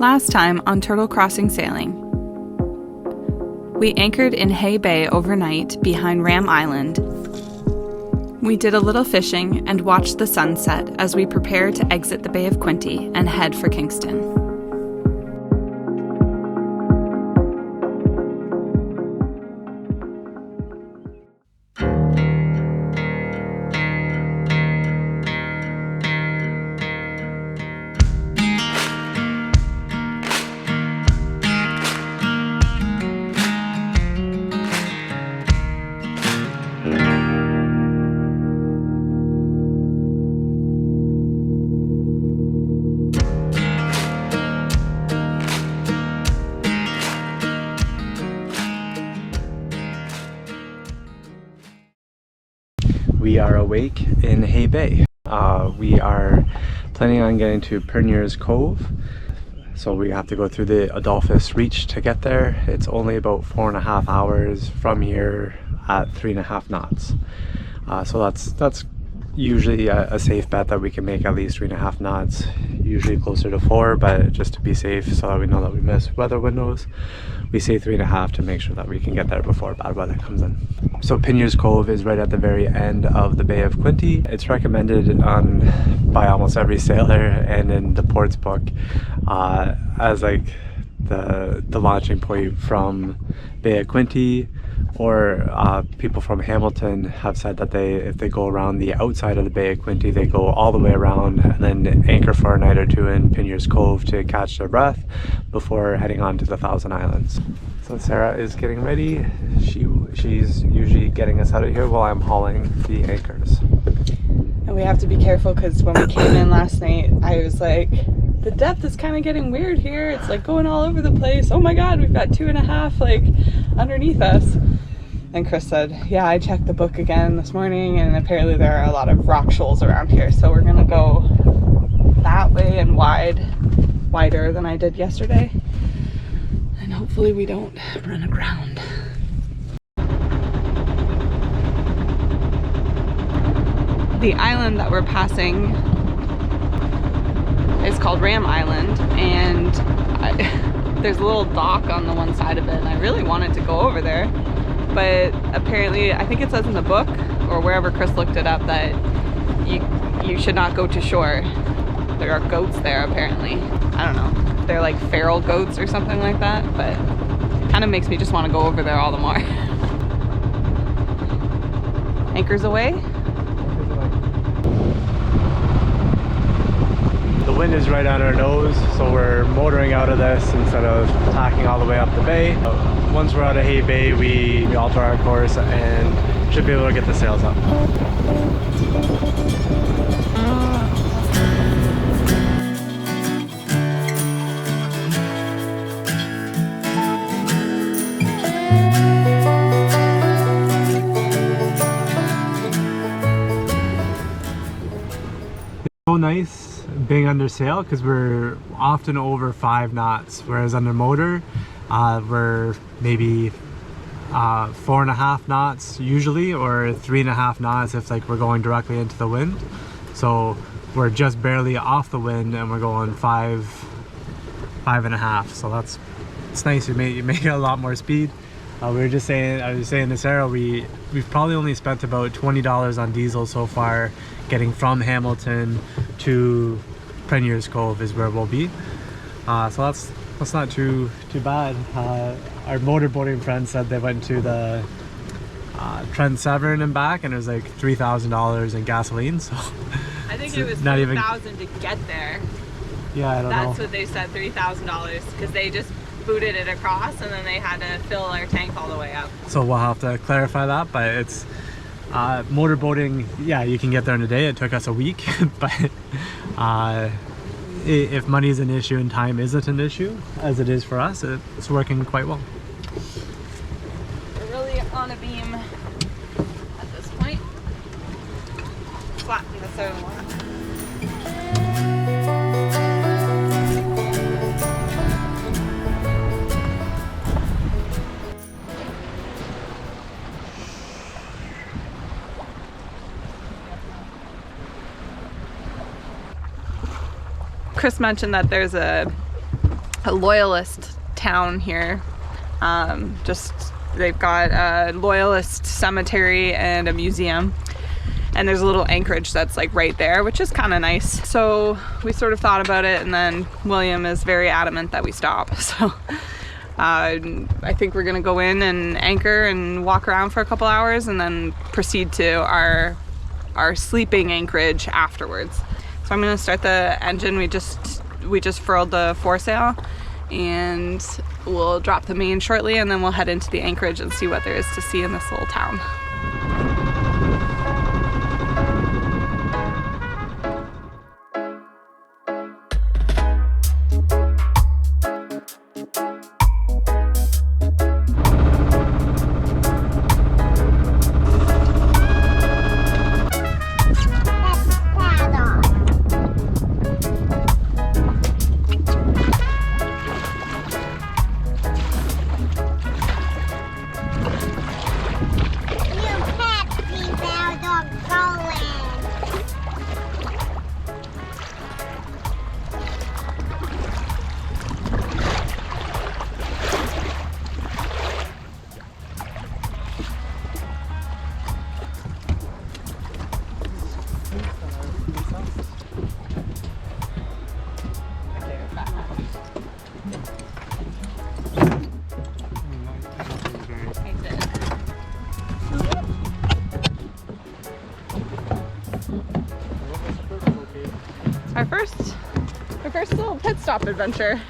Last time on Turtle Crossing Sailing, we anchored in Hay Bay overnight behind Ram Island. We did a little fishing and watched the sunset as we prepare to exit the Bay of Quinte and head for Kingston. We are awake in Hay Bay. We are planning on getting to Pernier's Cove, so we have to go through the Adolphus Reach to get there. It's only about 4.5 hours from here at 3.5 knots. So that's usually a safe bet that we can make at least 3.5 knots, usually closer to 4, but just to be safe so that we know that we miss weather windows, we say 3.5 to make sure that we can get there before bad weather comes in. So Pernier's Cove is right at the very end of the Bay of Quinte. It's recommended by almost every sailor and in the ports book as like the launching point from Bay of Quinte, or people from Hamilton have said that if they go around the outside of the Bay of Quinte, they go all the way around and then anchor for a night or two in Pernier's Cove to catch their breath before heading on to the Thousand Islands. So Sarah is getting ready. She's usually getting us out of here while I'm hauling the anchors. And we have to be careful because when we came in last night, I was like, the depth is kind of getting weird here. It's like going all over the place. Oh my God, we've got 2.5 like underneath us. And Chris said, yeah, I checked the book again this morning and apparently there are a lot of rock shoals around here. So we're gonna go that way and wider than I did yesterday. And hopefully we don't run aground. The island that we're passing is called Ram Island, and there's a little dock on the one side of it, and I really wanted to go over there, but apparently I think it says in the book or wherever Chris looked it up that you should not go to shore. There are goats there apparently. I don't know, they're like feral goats or something like that, but it kind of makes me just want to go over there all the more. Anchors away. The wind is right on our nose, so we're motoring out of this instead of tacking all the way up the bay. Once we're out of Hay Bay, we alter our course and should be able to get the sails up. It's so nice being under sail because we're often over 5 knots, whereas under motor we're maybe 4.5 knots usually, or 3.5 knots if like we're going directly into the wind. So we're just barely off the wind and we're going 5.5. So it's nice. You make a lot more speed. I was just saying to Sarah, we've probably only spent about $20 on diesel so far getting from Hamilton to Pernier's Cove is where we'll be. So that's not too bad. Our motorboating friends said they went to the Trent Severn and back, and it was like $3,000 in gasoline. So I think it was not even $3,000 to get there. Yeah, I don't know. That's what they said, $3,000, because they just booted it across and then they had to fill our tank all the way up. So we'll have to clarify that, but it's motorboating, yeah, you can get there in a day. It took us a week, but if money is an issue and time isn't an issue, as it is for us, it's working quite well. We're really on a beam at this point. Flatten the southern one. Chris mentioned that there's a a loyalist town here. Just they've got a loyalist cemetery and a museum, and there's a little anchorage that's like right there, which is kind of nice. So we sort of thought about it, and then William is very adamant that we stop. So I think we're gonna go in and anchor and walk around for a couple hours, and then proceed to our sleeping anchorage afterwards. So I'm gonna start the engine. We just furled the foresail, and we'll drop the main shortly, and then we'll head into the anchorage and see what there is to see in this little town. Our first little pit stop adventure.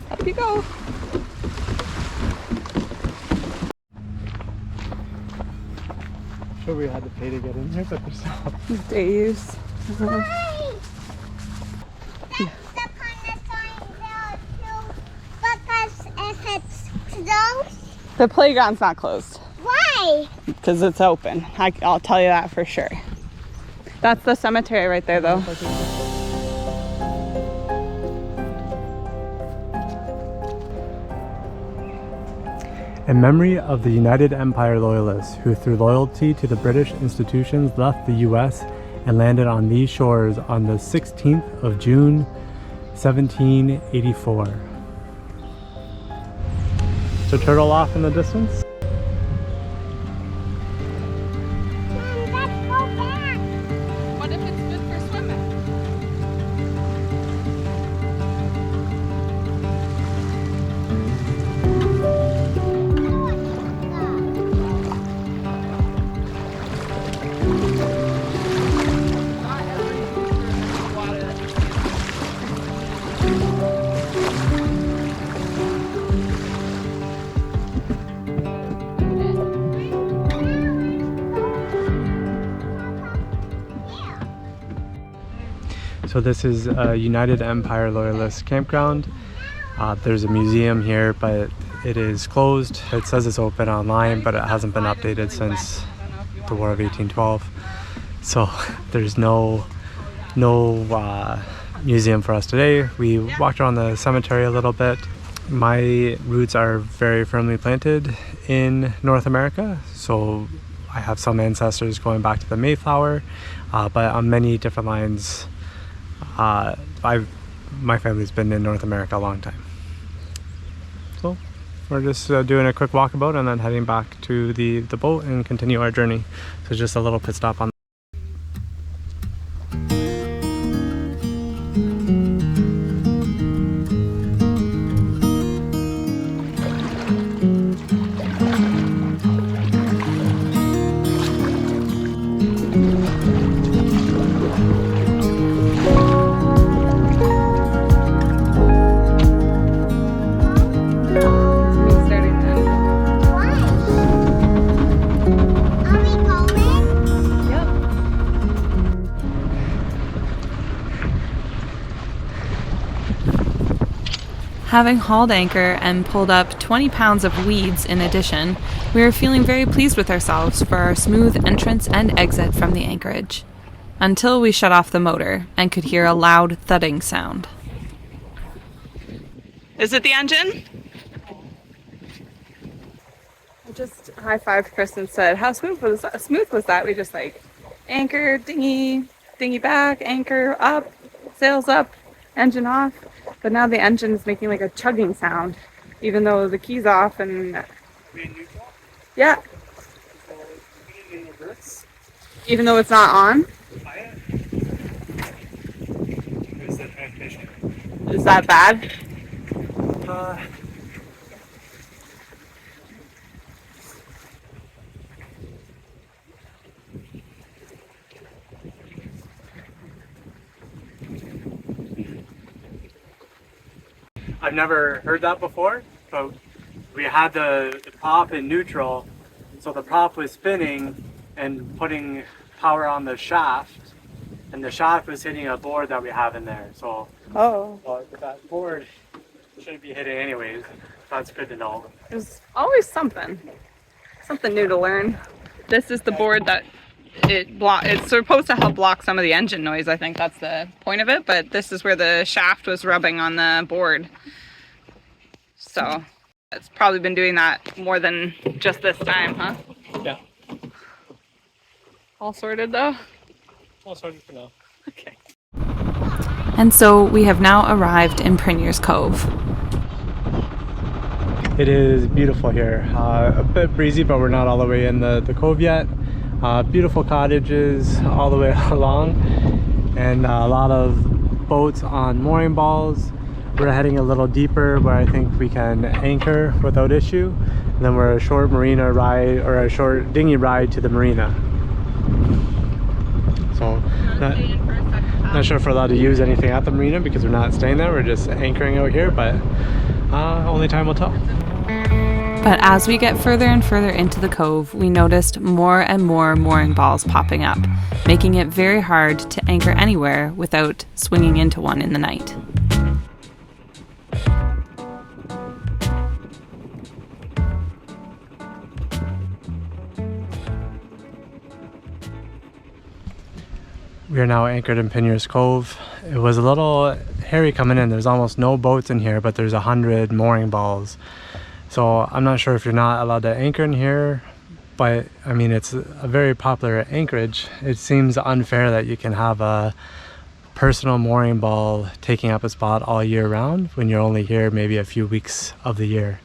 Up you go. Sure, we had to pay to get in here, but there's no. Days. Why? That's the kind of sign because if it's closed. The playground's not closed Why? because it's open. I'll tell you that for sure. That's the cemetery right there, though. In memory of the United Empire Loyalists who through loyalty to the British institutions left the US and landed on these shores on the 16th of June 1784. So turtle off in the distance? Mom, let's go back. What if it's good for swimming? So this is a United Empire Loyalist campground. There's a museum here, but it is closed. It says it's open online, but it hasn't been updated since the War of 1812. So there's no museum for us today. We walked around the cemetery a little bit. My roots are very firmly planted in North America, so I have some ancestors going back to the Mayflower, but on many different lines. My family's been in North America a long time. So we're just doing a quick walkabout and then heading back to the boat and continue our journey. So just a little pit stop on. Having hauled anchor and pulled up 20 pounds of weeds in addition, we were feeling very pleased with ourselves for our smooth entrance and exit from the anchorage, until we shut off the motor and could hear a loud thudding sound. Is it the engine? I just high-fived Chris and said, how smooth was that? We just like anchor, dinghy back, anchor up, sails up, engine off. But now the engine's making like a chugging sound, even though the key's off and yeah, even though it's not on. Is that bad? I've never heard that before, but we had the prop in neutral, so the prop was spinning and putting power on the shaft, and the shaft was hitting a board that we have in there. So, that board shouldn't be hitting anyways. That's good to know. There's always something new to learn. This is the board that it's supposed to help block some of the engine noise. I think that's the point of it, but this is where the shaft was rubbing on the board. So it's probably been doing that more than just this time, huh? Yeah. All sorted though? All sorted for now. Okay. And so we have now arrived in Premier's Cove. It is beautiful here. A bit breezy, but we're not all the way in the cove yet. Beautiful cottages all the way along, and a lot of boats on mooring balls. We're heading a little deeper where I think we can anchor without issue. And then we're a short marina ride, or a short dinghy ride to the marina. So not sure if we're allowed to use anything at the marina because we're not staying there. We're just anchoring out here, but only time will tell. But as we get further and further into the cove, we noticed more and more mooring balls popping up, making it very hard to anchor anywhere without swinging into one in the night. We are now anchored in Pinier's Cove. It was a little hairy coming in. There's almost no boats in here, but there's 100 mooring balls. So I'm not sure if you're not allowed to anchor in here, but I mean, it's a very popular anchorage. It seems unfair that you can have a personal mooring ball taking up a spot all year round when you're only here maybe a few weeks of the year.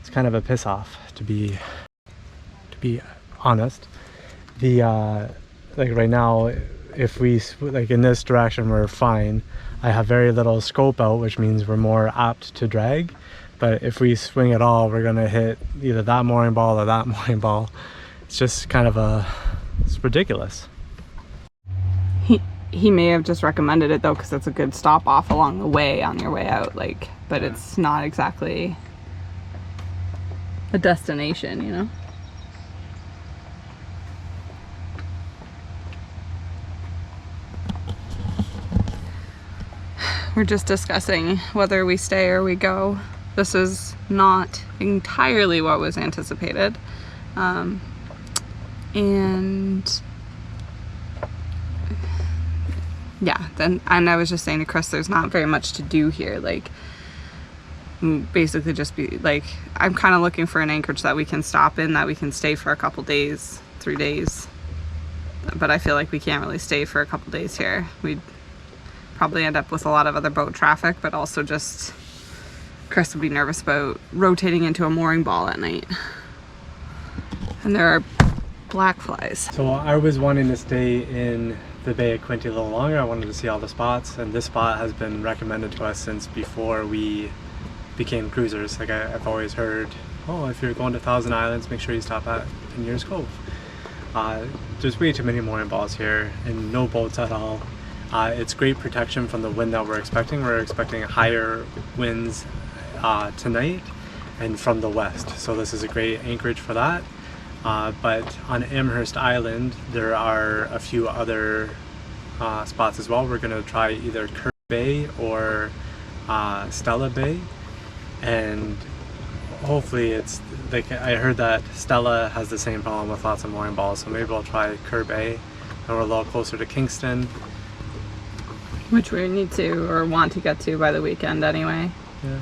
It's kind of a piss off, to be honest. Like right now, if we like in this direction, we're fine. I have very little scope out, which means we're more apt to drag. But if we swing at all, we're gonna hit either that mooring ball or that mooring ball. It's just kind of it's ridiculous. He may have just recommended it though, because it's a good stop off along the way on your way out. Like, but it's not exactly a destination, you know. We're just discussing whether we stay or we go. This is not entirely what was anticipated. And yeah, and I was just saying to Chris, there's not very much to do here. Like, basically just be like, I'm kind of looking for an anchorage that we can stop in, that we can stay for a couple days, 3 days. But I feel like we can't really stay for a couple days here. We'd probably end up with a lot of other boat traffic, but also just Chris would be nervous about rotating into a mooring ball at night. And there are black flies. So I was wanting to stay in the Bay of Quinte a little longer. I wanted to see all the spots, and this spot has been recommended to us since before we became cruisers. Like I've always heard, oh, if you're going to Thousand Islands, make sure you stop at Pinier's Cove. There's way too many mooring balls here and no boats at all. It's great protection from the wind that we're expecting. We're expecting higher winds tonight and from the west, so this is a great anchorage for that. But on Amherst Island there are a few other spots as well. We're going to try either Kerr Bay or Stella Bay, and hopefully it's like, I heard that Stella has the same problem with lots of mooring balls, so maybe we'll try Kerr Bay, and we're a little closer to Kingston, which we need to or want to get to by the weekend anyway. Yeah.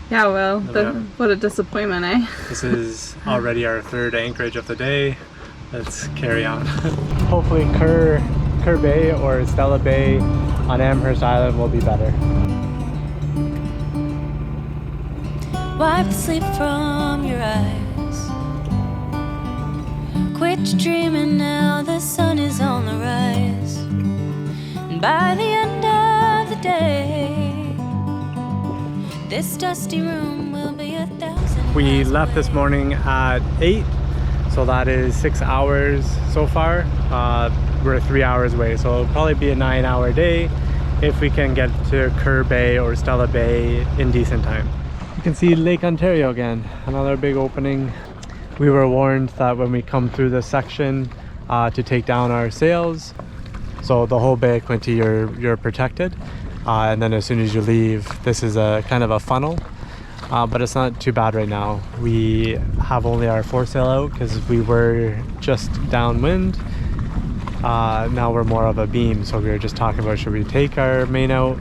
Yeah, well, what a disappointment, eh? This is already our third anchorage of the day. Let's carry on. Hopefully Kerr Bay or Stella Bay on Amherst Island will be better. Wipe the sleep from your eyes. Quit dreaming now, the sun is on the rise. And by the end of the day, this dusty room will be 1,000 We miles left away. this morning at 8, so that is 6 hours so far. We're 3 hours away, so it'll probably be a 9-hour day if we can get to Kerr Bay or Stella Bay in decent time. You can see Lake Ontario again, another big opening. We were warned that when we come through this section to take down our sails. So the whole Bay of Quinte, you're protected. And then as soon as you leave, this is a kind of a funnel. But it's not too bad right now. We have only our foresail out because we were just downwind. Now we're more of a beam, so we were just talking about should we take our main out.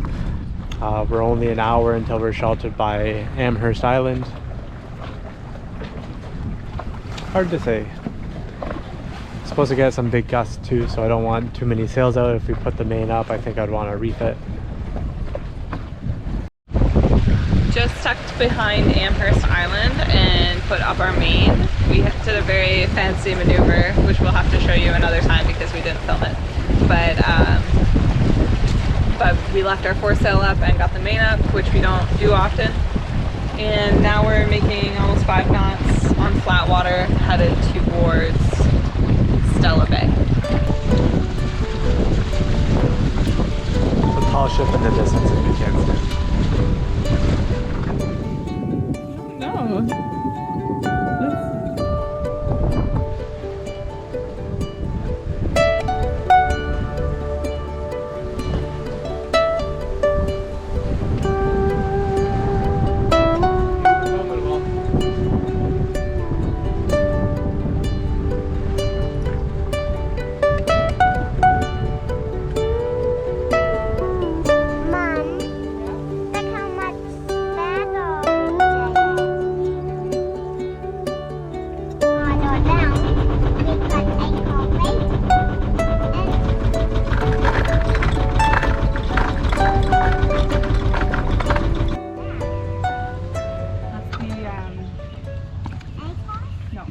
We're only an hour until we're sheltered by Amherst Island. Hard to say. Supposed to get some big gusts too, so I don't want too many sails out. If we put the main up, I think I'd want to reef it. Just tucked behind Amherst Island and put up our main. We did a very fancy maneuver, which we'll have to show you another time because we didn't film it. But we left our foresail up and got the main up, which we don't do often. And now we're making almost 5 knots on flat water, headed towards Stella Bay. A tall ship in the distance if you can't see. No. Mom, look how much better That's the, no.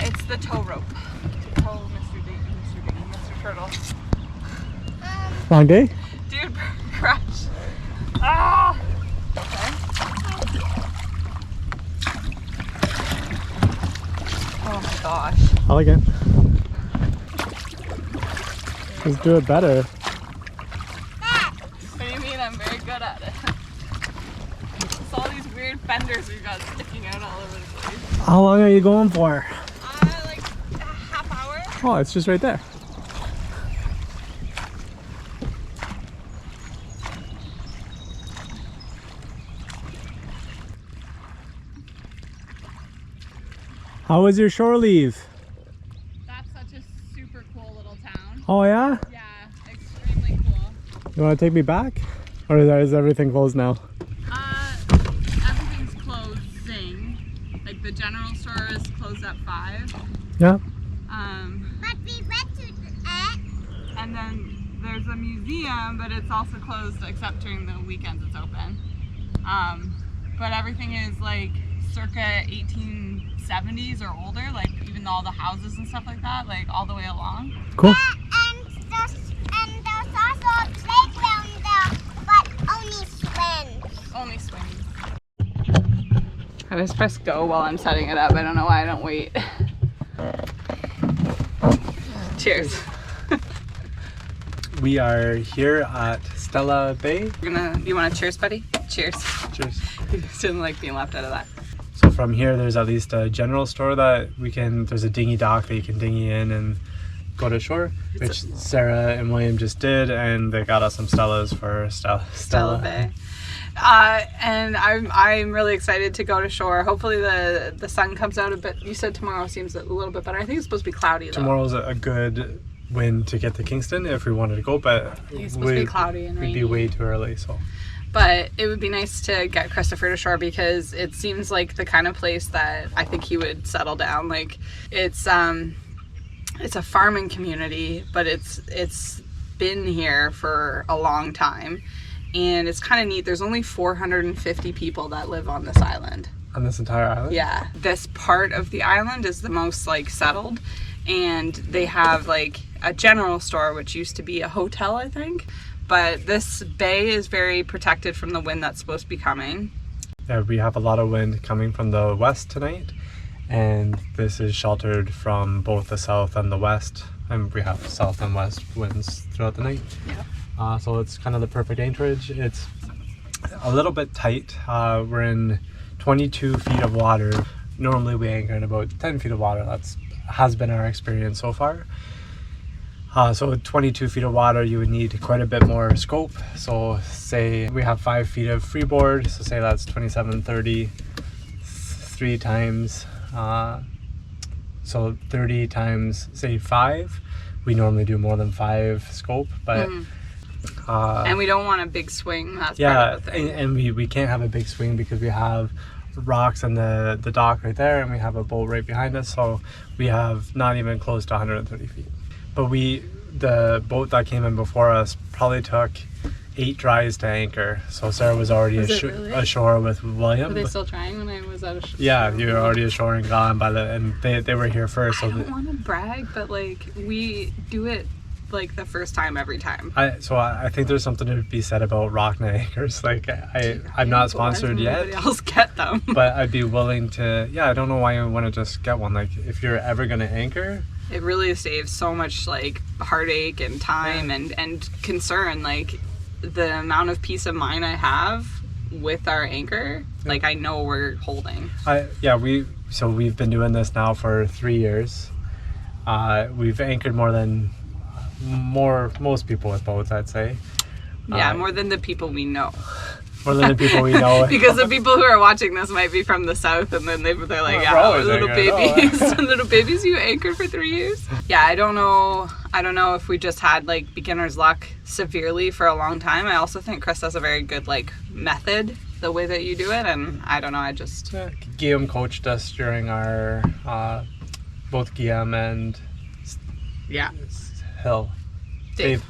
It's the tow rope. To tow Mr. Turtle. Long day? Dude, crash. Ah! Okay. Oh my gosh. I'll again. Let's do it better. What do you mean I'm very good at it? It's all these weird fenders we've got sticking out all over the place. How long are you going for? Like a half hour. Oh, it's just right there. How was your shore leave? That's such a super cool little town. Oh yeah? Yeah, extremely cool. You want to take me back? Or is everything closed now? Everything's closing. Like the general store is closed at 5. Yeah. But we went to it. And then there's a museum, but it's also closed except during the weekends it's open. But everything is like circa 1870s or older, like even all the houses and stuff like that, like all the way along. Cool. And there's also a playground there, but only swims. Only swings. I just press go while I'm setting it up. I don't know why I don't wait. Cheers. We are here at Stella Bay. You want to cheers, buddy? Cheers. Cheers. You just didn't like being left out of that. So from here, there's at least a general store that there's a dinghy dock that you can dinghy in and go to shore, which Sarah and William just did, and they got us some Stellas for Stella Bay. And I'm really excited to go to shore. Hopefully the sun comes out a bit. You said tomorrow seems a little bit better. I think it's supposed to be cloudy though. Tomorrow's a good wind to get to Kingston if we wanted to go, but It's supposed to be cloudy and we'd rainy. be way too early. So, but it would be nice to get Christopher to shore because it seems like the kind of place that I think he would settle down. Like it's a farming community, but it's been here for a long time. and it's kind of neat. There's only 450 people that live on this island. On this entire island? Yeah. This part of the island is the most like settled, and they have like a general store, which used to be a hotel, I think. But this bay is very protected from the wind that's supposed to be coming. Yeah, we have a lot of wind coming from the west tonight, and this is sheltered from both the south and the west, and we have south and west winds throughout the night. Yeah. So it's kind of the perfect anchorage. It's a little bit tight. We're in 22 feet of water. Normally we anchor in about 10 feet of water. That's has been our experience so far. So 22 feet of water, you would need quite a bit more scope. So say we have 5 feet of freeboard, so say that's 2730 3 times, so 30 times say 5. We normally do more than 5 scope, but and we don't want a big swing. That's yeah, part of the thing. and we can't have a big swing because we have rocks and the dock right there, and we have a boat right behind us, so we have not even close to 130 feet. But the boat that came in before us probably took 8 tries to anchor. So Sarah was already really? ashore with William. Were they still trying when I was out of shore? Yeah, you were already ashore and gone and they were here first. I don't want to brag, but like we do it like the first time every time. I think there's something to be said about rock net anchors. Like I'm not sponsored yet. Nobody else get them. But I'd be willing to. Yeah, I don't know why you want to just get one. Like if you're ever gonna anchor. It really saves so much like heartache and time and concern. Like the amount of peace of mind I have with our anchor, like I know we're holding. We've been doing this now for 3 years. We've anchored more than most people with boats, I'd say. Yeah, more than the people we know. More than the people we know. Because the people who are watching this might be from the south, and then they're like, we're always little anchoring. babies, little babies. You anchored for 3 years. Yeah, I don't know if we just had like beginner's luck severely for a long time. I also think Chris has a very good like method, the way that you do it, and I don't know. I just Guillaume coached us during our both Guillaume and Hill. Dave.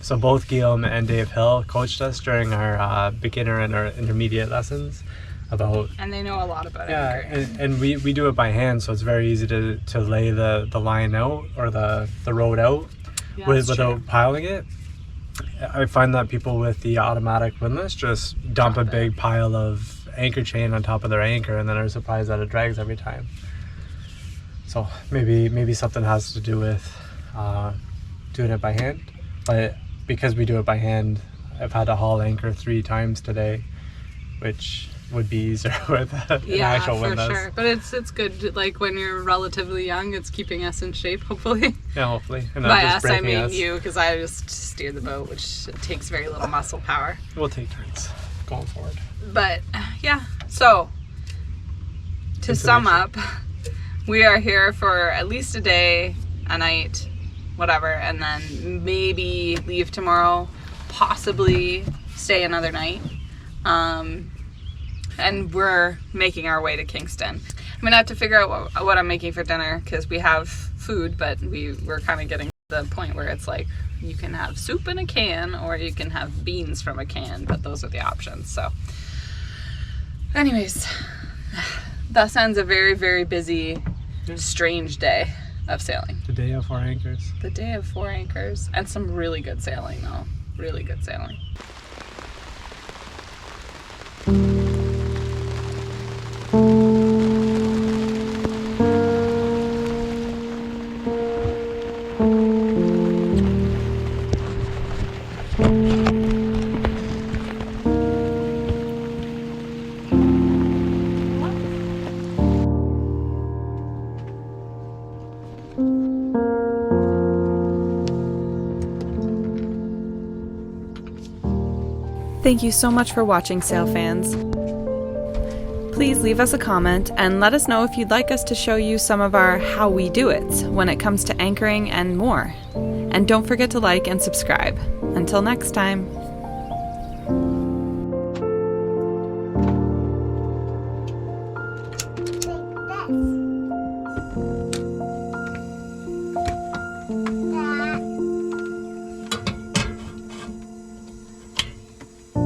So both Guillaume and Dave Hill coached us during our beginner and our intermediate lessons about. And they know a lot about anchoring. and we do it by hand, so it's very easy to lay the line out or the road out without piling it. I find that people with the automatic windlass just dump a big pile of anchor chain on top of their anchor and then are surprised that it drags every time. So maybe something has to do with doing it by hand, but because we do it by hand, I've had to haul anchor 3 times today, which would be easier with an actual windlass. Yeah, for sure. But it's good. Like when you're relatively young, it's keeping us in shape, hopefully. Yeah, hopefully. And by us, I mean you, because I just steer the boat, which takes very little muscle power. We'll take turns going forward. But yeah, so to sum up, we are here for at least a day, a night, whatever, and then maybe leave tomorrow, possibly stay another night, and we're making our way to Kingston. I'm gonna have to figure out what I'm making for dinner, because we have food, but we're kind of getting to the point where it's like you can have soup in a can or you can have beans from a can, but those are the options. So anyways, that sounds a very, very busy, strange day of sailing. The day of 4 anchors. The day of 4 anchors. And some really good sailing though. Really good sailing. Thank you so much for watching, Sail fans. Please leave us a comment and let us know if you'd like us to show you some of our how we do it when it comes to anchoring and more. And don't forget to like and subscribe. Until next time. Like this.